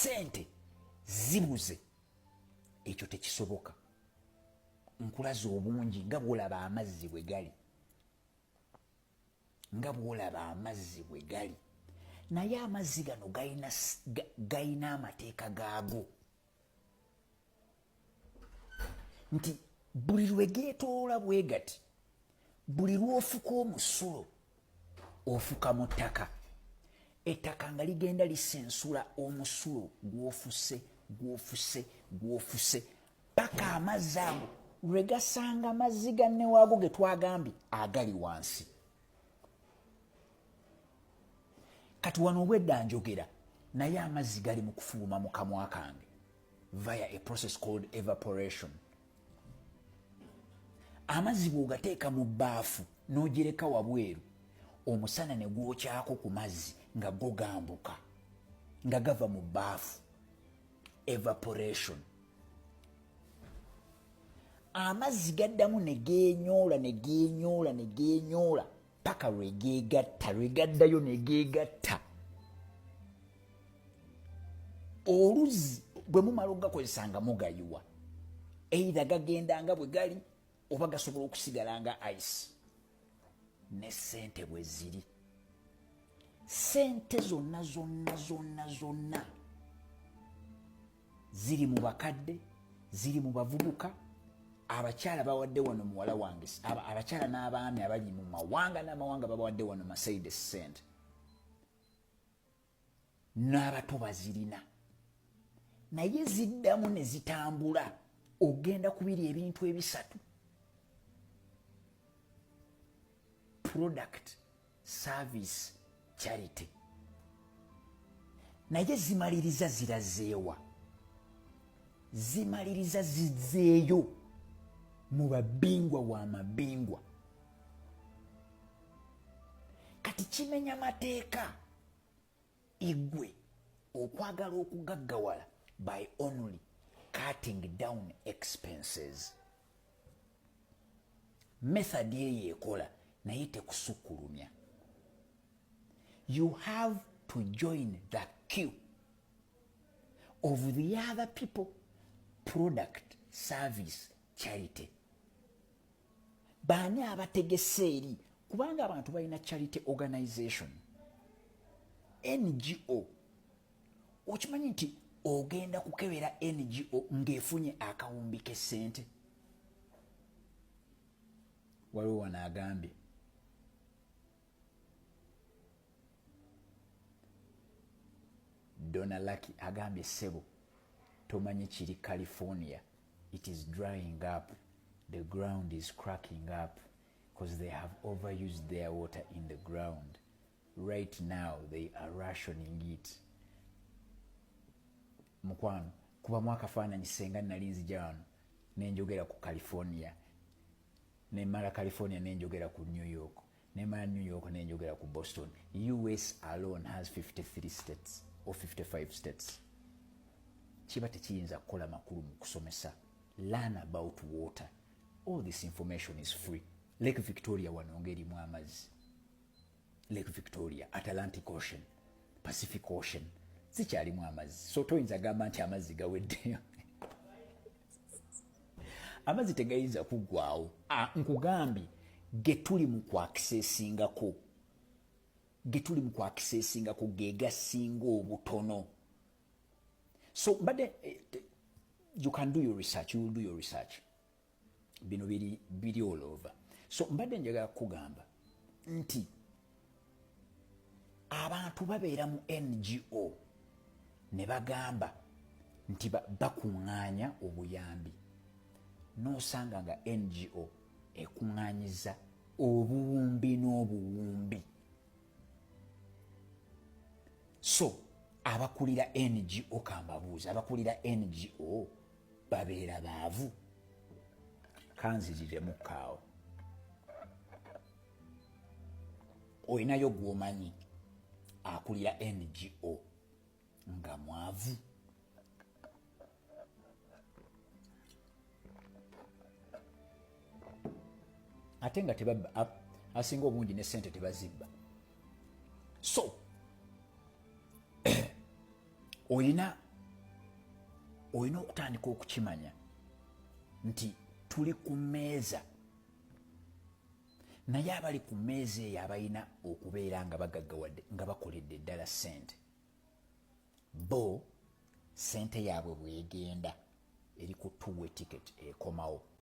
sente zibuze ekyo tekisoboka. Nkulaza obungi nga bwolaba amazzi bwe gali, nga bwolaba amazzi bwe gali, naye amazzi gano gayina amateeka gaago nti buli lwe geetoola bwe gati, buli lw'ofuka omusulo ofuka mu ttaka, ettaka nga ligenda lisensula omusulo gw'ofuse paka amazzi ago lwe gasanga amazzi ganne waago ge twagambye agali wansi. Kati wano obwedda njogera naye amazzi gali mu kufuluma mu kamwa kange via a process called evaporation. Amazzi bw'ogateeka mu bbaafu n'ogireka wabweru, omusana ne gwokyako ku mazzi nga go gambuka nga gava mu bbaafu, evaporation. Amazzi gaddamu ne geenyoola paka lwe geegatta, lwe gaddayo ne geegatta. Oluzzi bwe mumala okugakozesa nga mugayiwa, either gagenda nga bwe gali oba gasobola okusigala nga ice. Ne sente bwe ziri, sente zonna ziri mu bakadde, ziri mu bavubuka, abakyala bawadde wano muwala wange, abakyala n'abaami abali mu mawanga n'amawanga babawadde wano Mercedes sente, n'abato bazirina, naye ziddamu ne zitambula. Ogenda kubiri ebintu ebisatu: product, service, charity. Naye zimaliriza zirazeewa, zimaliriza zizzeeyo mu babingwa w'amabingwa. Kati kimenya mateeka igwe okwagala okugaggawala by only cutting down expenses. Method eyo ekola naye tekusukkulumya. You have to join the queue of the other people, product, service, charity. Baani abategese eri, kubanga abantu balina charity organization, NGO. Okimanyi nti ogenda kukebera NGO ng'efunye akawumbi k'essente? Waliwo wano agambye Donna Lucky agambye ssebo tomanyi kiri California, it is drying up, the ground is cracking up because they have overused their water in the ground. Right now they are rationing it. Mukwano kuba mwakafaananyi senga nali nzija wano nenjogera ku California, nemala California nenjogera ku New York, nemala New York nenjogera ku Boston. US alone has 53 states or 55 states. Kiba tekiyinza kukola makulu mu kusomesa. Learn about water. All this information is free. Lake Victoria wano ng'erimu amazzi. Lake Victoria, Atlantic Ocean, Pacific Ocean, sikyalimu amazzi. So toyinza gamba nti amazzi gaweddeyo. Amazzi tegayinza kuggwaawo. Nkugambye getuli mu kwakiseesingako, ge gasinga obutono. So but you can do your research, you will do your research. Bino biri all over. So mbadde njagala kugamba nti abantu babeera mu NGO ne bagamba nti bakuŋŋaanya obuyambi, n'osanga nga NGO ekuŋŋaanyiza obuwumbi n'obuwumbi. So abakulira NGO kambabuuza, abakulira NGO babeera baavu? Kanziriremu kaawo. Oyinayo gw'omanyi akulira NGO nga mwavu? Ate nga tebabba, asinga obungi ne ssente tebazibba. So oyina olina okutandika okukimanya nti tuli ku mmeeza, naye abali ku mmeeza eyo abalina okubeera nga bagaggawadde nga bakoledde ddala ssente, bo ssente yaabwe bwegenda eri ku two-way ticket ekomawo.